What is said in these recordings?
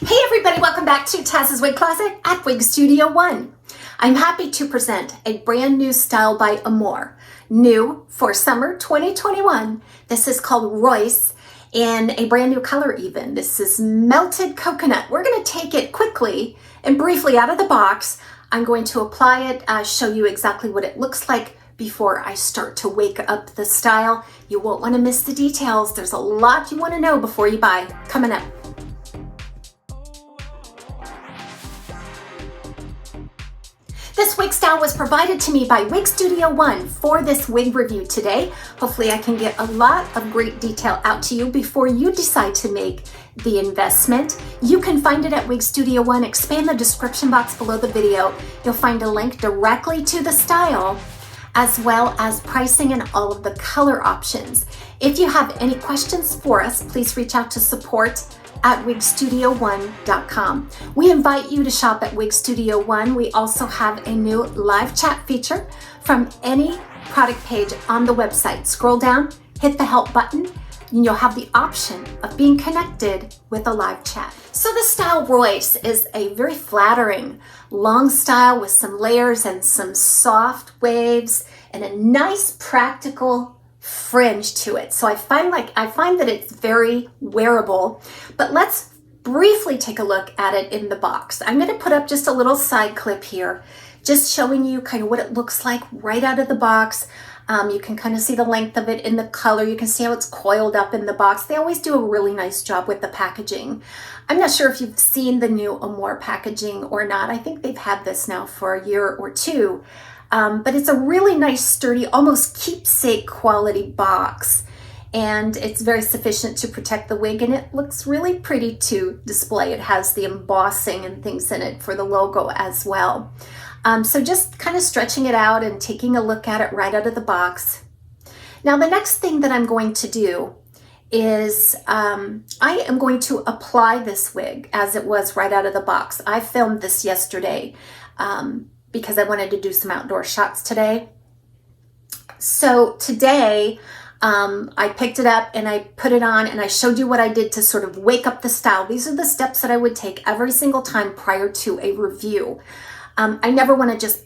Hey everybody, welcome back to TAZS Wig Closet at Wig Studio One. I'm happy to present a brand new style by Amore, new for summer 2021. This is called Royce in a brand new color even. This is melted coconut. We're going to take it quickly and briefly out of the box. I'm going to apply it, show you exactly what it looks like before I start to wake up the style. You won't want to miss the details. There's a lot you want to know before you buy. Coming up. This wig style was provided to me by Wig Studio One for this wig review today. Hopefully I can get a lot of great detail out to you before you decide to make the investment. You can find it at Wig Studio One. Expand the description box below the video. You'll find a link directly to the style as well as pricing and all of the color options. If you have any questions for us, please reach out to support@wigstudio1.com. We invite you to shop at Wig Studio One. We also have a new live chat feature from any product page on the website. Scroll down, hit the help button, and you'll have the option of being connected with a live chat. So the style Royce is a very flattering long style with some layers and some soft waves and a nice practical fringe to it. So I find that it's very wearable, but let's briefly take a look at it in the box. I'm going to put up just a little side clip here, just showing you kind of what it looks like right out of the box. You can kind of see the length of it in the color. You can see how it's coiled up in the box. They always do a really nice job with the packaging. I'm not sure if you've seen the new Amore packaging or not. I think they've had this now for a year or two. But it's a really nice, sturdy, almost keepsake quality box. And it's very sufficient to protect the wig, and it looks really pretty to display. It has the embossing and things in it for the logo as well. So just kind of stretching it out and taking a look at it right out of the box. Now the next thing that I'm going to do is I am going to apply this wig as it was right out of the box. I filmed this yesterday because I wanted to do some outdoor shots today. So today I picked it up and I put it on and I showed you what I did to sort of wake up the style. These are the steps that I would take every single time prior to a review. I never want to just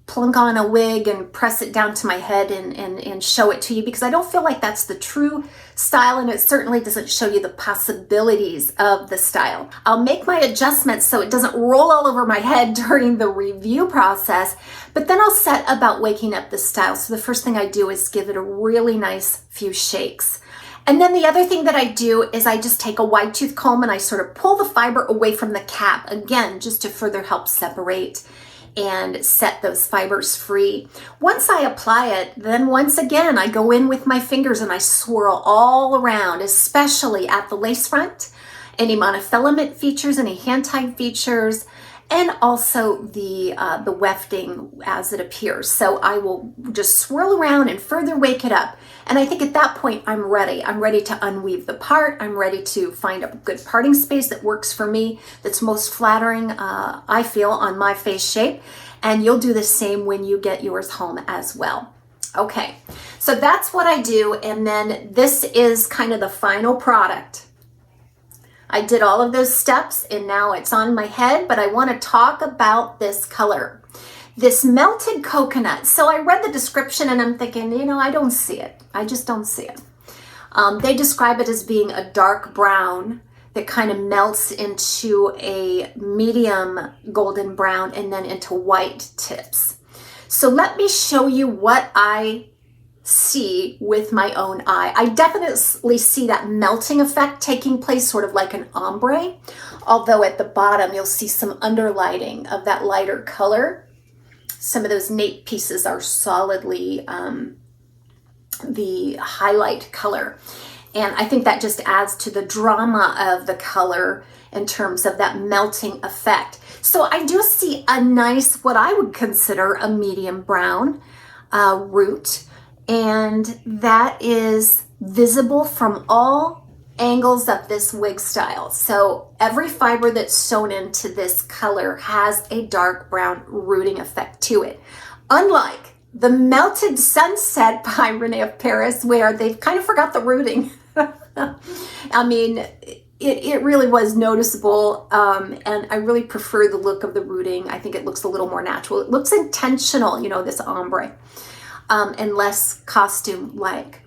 plunk on a wig and press it down to my head and show it to you, because I don't feel like that's the true style, and it certainly doesn't show you the possibilities of the style. I'll make my adjustments so it doesn't roll all over my head during the review process, but then I'll set about waking up the style. So the first thing I do is give it a really nice few shakes. And then the other thing that I do is I just take a wide tooth comb and I sort of pull the fiber away from the cap, again, just to further help separate and set those fibers free. Once I apply it, then once again, I go in with my fingers and I swirl all around, especially at the lace front, any monofilament features, any hand-tied features, and also the wefting as it appears. So I will just swirl around and further wake it up. And I think at that point, I'm ready. I'm ready to unweave the part. I'm ready to find a good parting space that works for me, that's most flattering, I feel, on my face shape. And you'll do the same when you get yours home as well. Okay, so that's what I do. And then this is kind of the final product. I did all of those steps and now it's on my head, but I want to talk about this color, this melted coconut. So I read the description and I'm thinking, you know, I don't see it. I just don't see it. They describe it as being a dark brown that kind of melts into a medium golden brown and then into white tips. So let me show you what I see with my own eye. I definitely see that melting effect taking place, sort of like an ombre, although at the bottom you'll see some underlighting of that lighter color. Some of those nape pieces are solidly the highlight color, and I think that just adds to the drama of the color in terms of that melting effect. So I do see a nice, what I would consider a medium brown root, and that is visible from all angles of this wig style. So every fiber that's sewn into this color has a dark brown rooting effect to it. Unlike the Melted Sunset by Renee of Paris, where they've kind of forgot the rooting. I mean, it really was noticeable, and I really prefer the look of the rooting. I think it looks a little more natural. It looks intentional, you know, this ombre, and less costume-like.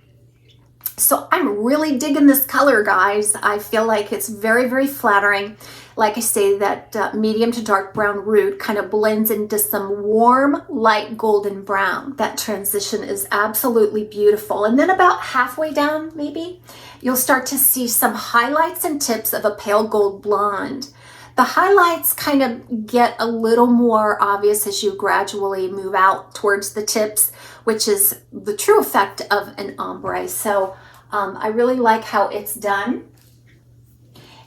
So I'm really digging this color, guys. I feel like it's very, very flattering. Like I say, that medium to dark brown root kind of blends into some warm, light golden brown. That transition is absolutely beautiful. And then about halfway down, maybe, you'll start to see some highlights and tips of a pale gold blonde. The highlights kind of get a little more obvious as you gradually move out towards the tips, which is the true effect of an ombre. So I really like how it's done.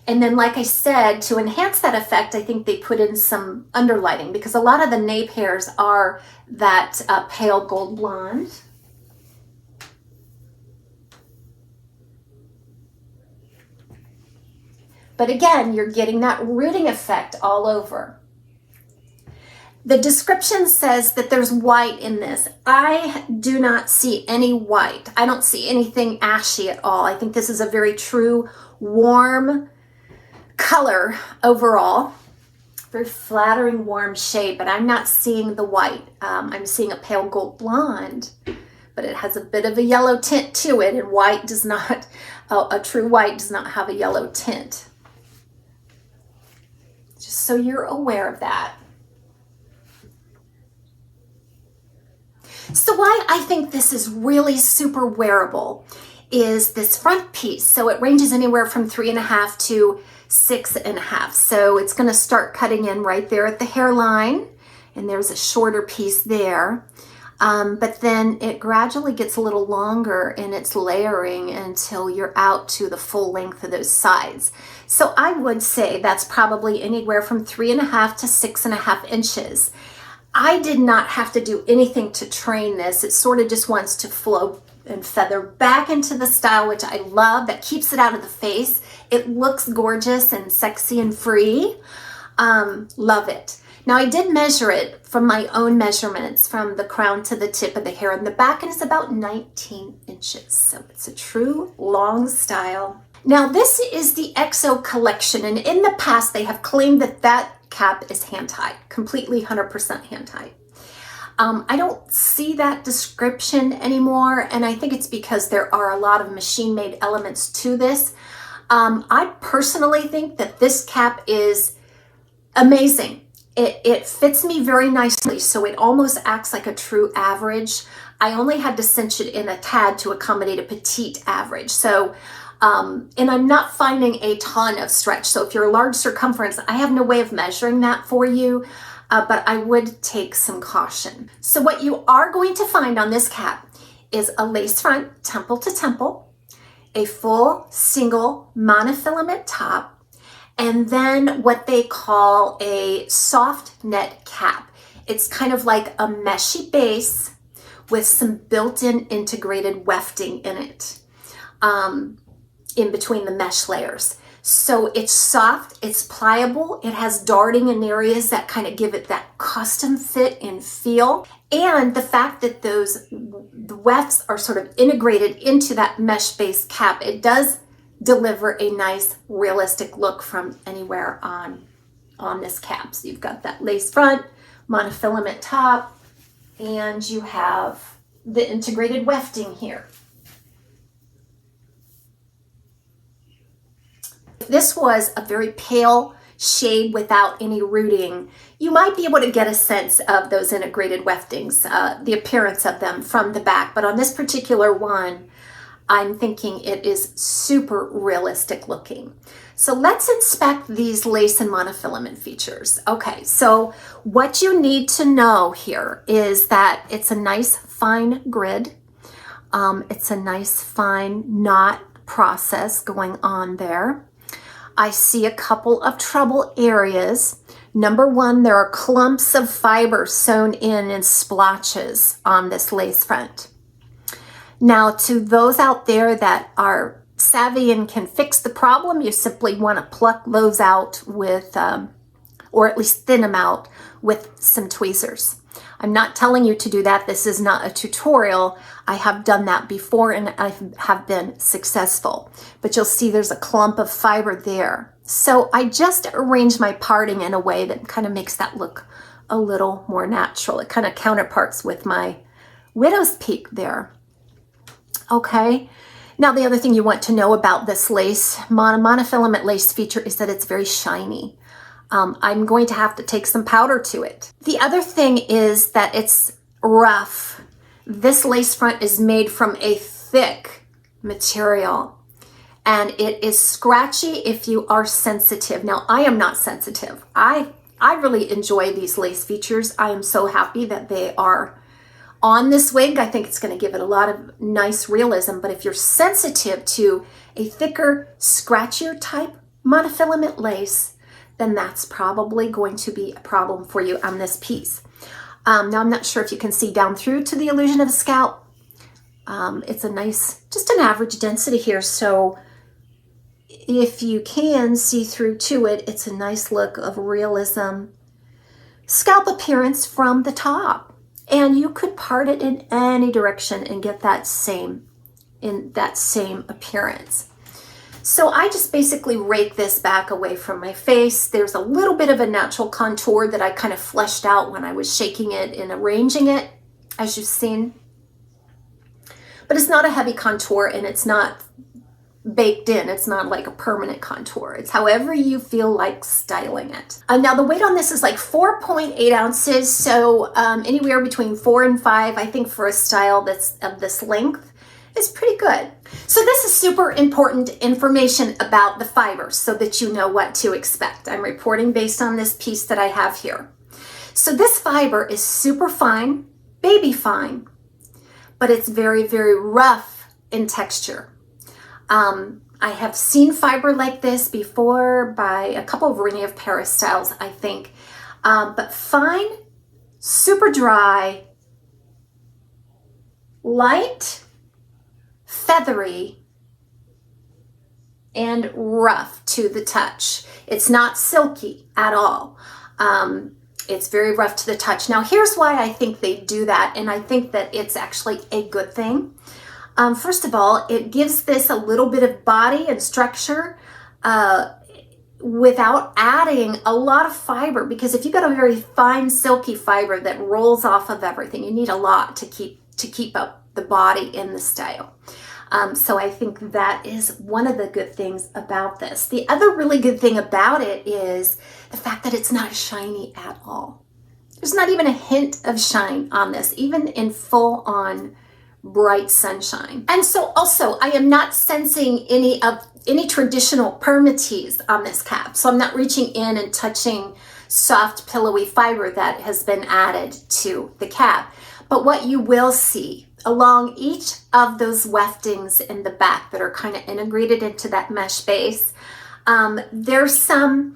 And then, like I said, to enhance that effect, I think they put in some underlighting, because a lot of the nape hairs are that pale gold blonde. But again, you're getting that rooting effect all over. The description says that there's white in this. I do not see any white. I don't see anything ashy at all. I think this is a very true, warm color overall. Very flattering, warm shade, but I'm not seeing the white. I'm seeing a pale gold blonde, but it has a bit of a yellow tint to it, and white does not, a true white does not have a yellow tint. Just so you're aware of that. So why I think this is really super wearable is this front piece. So it ranges anywhere from 3.5 to 6.5. So it's going to start cutting in right there at the hairline, and there's a shorter piece there. But then it gradually gets a little longer in its layering until you're out to the full length of those sides. So I would say that's probably anywhere from 3.5 to 6.5 inches. I did not have to do anything to train this. It sort of just wants to flow and feather back into the style, which I love. That keeps it out of the face. It looks gorgeous and sexy and free. Love it. Now, I did measure it from my own measurements from the crown to the tip of the hair in the back, and it's about 19 inches. So it's a true long style. Now, this is the XO collection, and in the past, they have claimed that that cap is hand-tied, completely 100% hand-tied. I don't see that description anymore, and I think it's because there are a lot of machine-made elements to this. I personally think that this cap is amazing. It fits me very nicely, so it almost acts like a true average. I only had to cinch it in a tad to accommodate a petite average. So, and I'm not finding a ton of stretch. So if you're a large circumference, I have no way of measuring that for you, but I would take some caution. So what you are going to find on this cap is a lace front, temple to temple, a full single monofilament top, and then what they call a soft net cap. It's kind of like a meshy base with some built-in integrated wefting in it, in between the mesh layers. So it's soft, it's pliable, it has darting in areas that kind of give it that custom fit and feel. And the fact that the wefts are sort of integrated into that mesh-based cap, it does deliver a nice realistic look from anywhere on this cap. So you've got that lace front, monofilament top, and you have the integrated wefting here. If this was a very pale shade without any rooting, you might be able to get a sense of those integrated weftings, the appearance of them from the back. But on this particular one, I'm thinking it is super realistic looking. So let's inspect these lace and monofilament features. Okay, so what you need to know here is that it's a nice fine grid. It's a nice fine knot process going on there. I see a couple of trouble areas. Number one, there are clumps of fiber sewn in splotches on this lace front. Now, to those out there that are savvy and can fix the problem, you simply want to pluck those out with or at least thin them out with some tweezers. I'm not telling you to do that. This is not a tutorial. I have done that before and I have been successful. But you'll see there's a clump of fiber there. So I just arranged my parting in a way that kind of makes that look a little more natural. It kind of counterparts with my widow's peak there. Okay. Now the other thing you want to know about this lace, monofilament lace feature, is that it's very shiny. I'm going to have to take some powder to it. The other thing is that it's rough. This lace front is made from a thick material and it is scratchy if you are sensitive. Now, I am not sensitive. I really enjoy these lace features. I am so happy that they are on this wig. I think it's going to give it a lot of nice realism, but if you're sensitive to a thicker, scratchier type monofilament lace, then that's probably going to be a problem for you on this piece. Now, I'm not sure if you can see down through to the illusion of a scalp. It's a nice, just an average density here. So if you can see through to it, it's a nice look of realism, scalp appearance from the top. And you could part it in any direction and get that same appearance. So I just basically rake this back away from my face. There's a little bit of a natural contour that I kind of fleshed out when I was shaking it and arranging it, as you've seen. But it's not a heavy contour and it's not baked in. It's not like a permanent contour. It's however you feel like styling it. Now the weight on this is like 4.8 ounces. So anywhere between 4 and 5, I think, for a style that's of this length is pretty good. So this is super important information about the fibers so that you know what to expect. I'm reporting based on this piece that I have here. So this fiber is super fine, baby fine, but it's very, very rough in texture. I have seen fiber like this before by a couple of Renee of Paris styles, I think. But fine, super dry, light, feathery, and rough to the touch. It's not silky at all. It's very rough to the touch. Now, here's why I think they do that, and I think that it's actually a good thing. First of all, it gives this a little bit of body and structure without adding a lot of fiber, because if you've got a very fine silky fiber that rolls off of everything, you need a lot to keep up the body in the style. So I think that is one of the good things about this. The other really good thing about it is the fact that it's not shiny at all. There's not even a hint of shine on this, even in full on bright sunshine. And so also I am not sensing any traditional PERMATEASE on this cap. So I'm not reaching in and touching soft pillowy fiber that has been added to the cap. But what you will see along each of those weftings in the back that are kind of integrated into that mesh base, there's some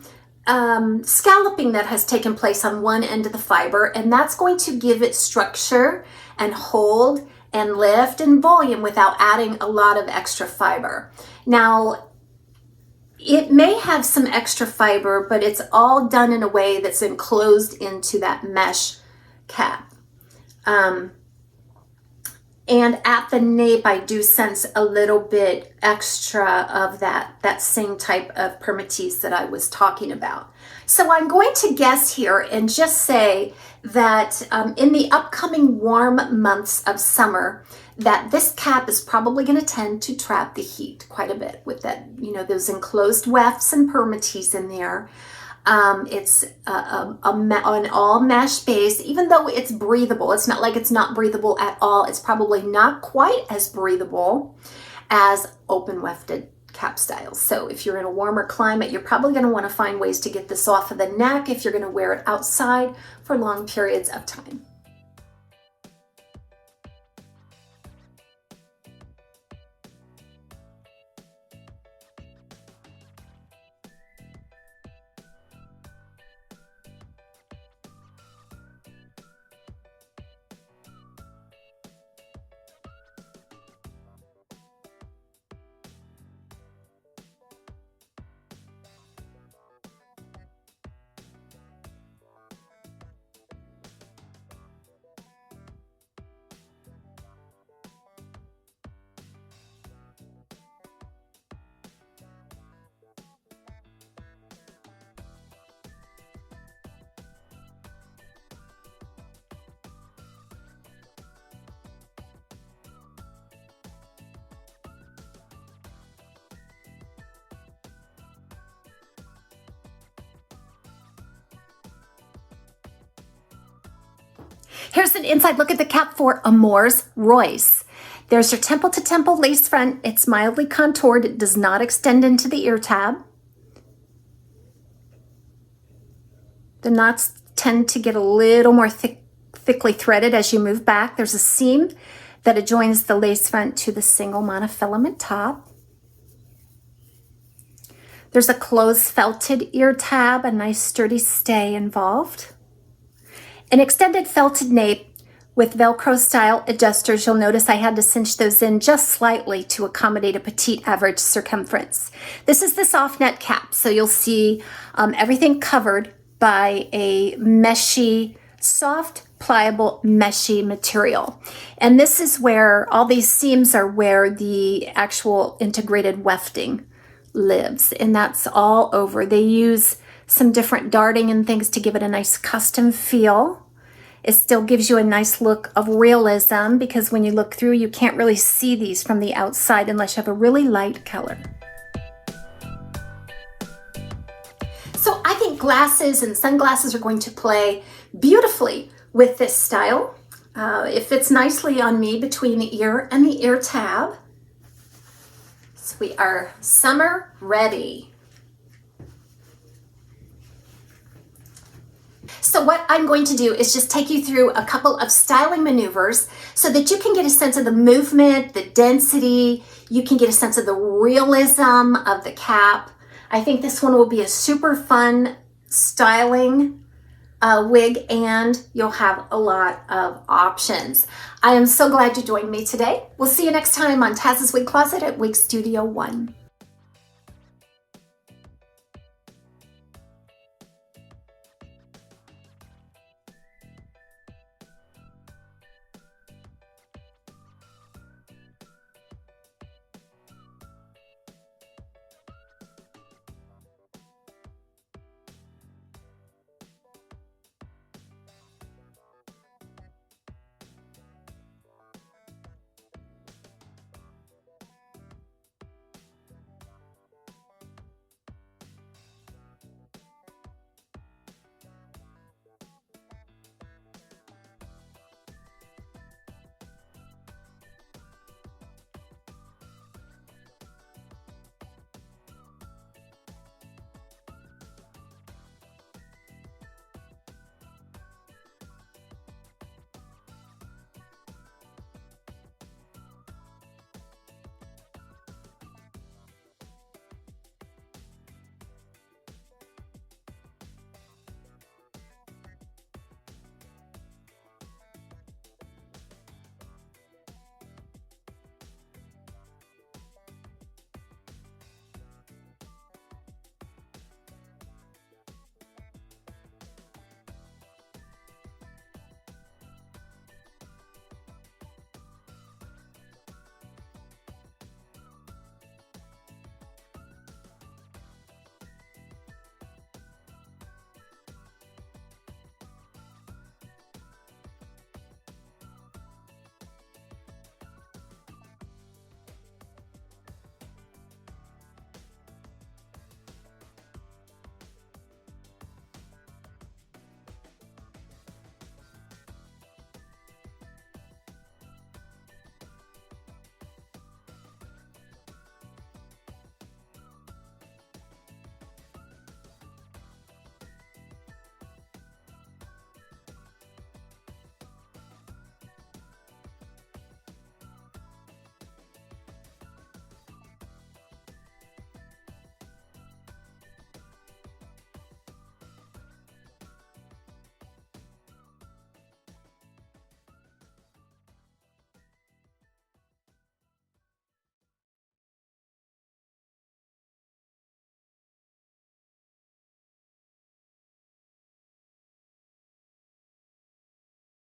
scalloping that has taken place on one end of the fiber, and that's going to give it structure and hold and lift and volume without adding a lot of extra fiber. Now, it may have some extra fiber, but it's all done in a way that's enclosed into that mesh cap. And at the nape, I do sense a little bit extra of that same type of PERMATEASE that I was talking about. So I'm going to guess here and just say that in the upcoming warm months of summer, that this cap is probably going to tend to trap the heat quite a bit with that, you know, those enclosed wefts and PERMATEASE in there. It's an all mesh base. Even though it's breathable, it's not like it's not breathable at all. It's probably not quite as breathable as open wefted cap styles. So if you're in a warmer climate, you're probably going to want to find ways to get this off of the neck if you're going to wear it outside for long periods of time. Here's an inside look at the cap for Amore ROYCE. There's your temple to temple lace front. It's mildly contoured. It does not extend into the ear tab. The knots tend to get a little more thickly threaded as you move back. There's a seam that adjoins the lace front to the single monofilament top. There's a closed felted ear tab, a nice sturdy stay involved. An extended felted nape with Velcro style adjusters. You'll notice I had to cinch those in just slightly to accommodate a petite average circumference. This is the soft net cap, so you'll see everything covered by a meshy, soft, pliable, meshy material. And this is where all these seams are where the actual integrated wefting lives, and that's all over. They use some different darting and things to give it a nice custom feel. It still gives you a nice look of realism because when you look through, you can't really see these from the outside unless you have a really light color. So I think glasses and sunglasses are going to play beautifully with this style. It fits nicely on me between the ear and the ear tab. So we are summer ready. So what I'm going to do is just take you through a couple of styling maneuvers so that you can get a sense of the movement, the density, you can get a sense of the realism of the cap. I think this one will be a super fun styling wig, and you'll have a lot of options. I am so glad you joined me today. We'll see you next time on TAZS Wig Closet at Wig Studio 1.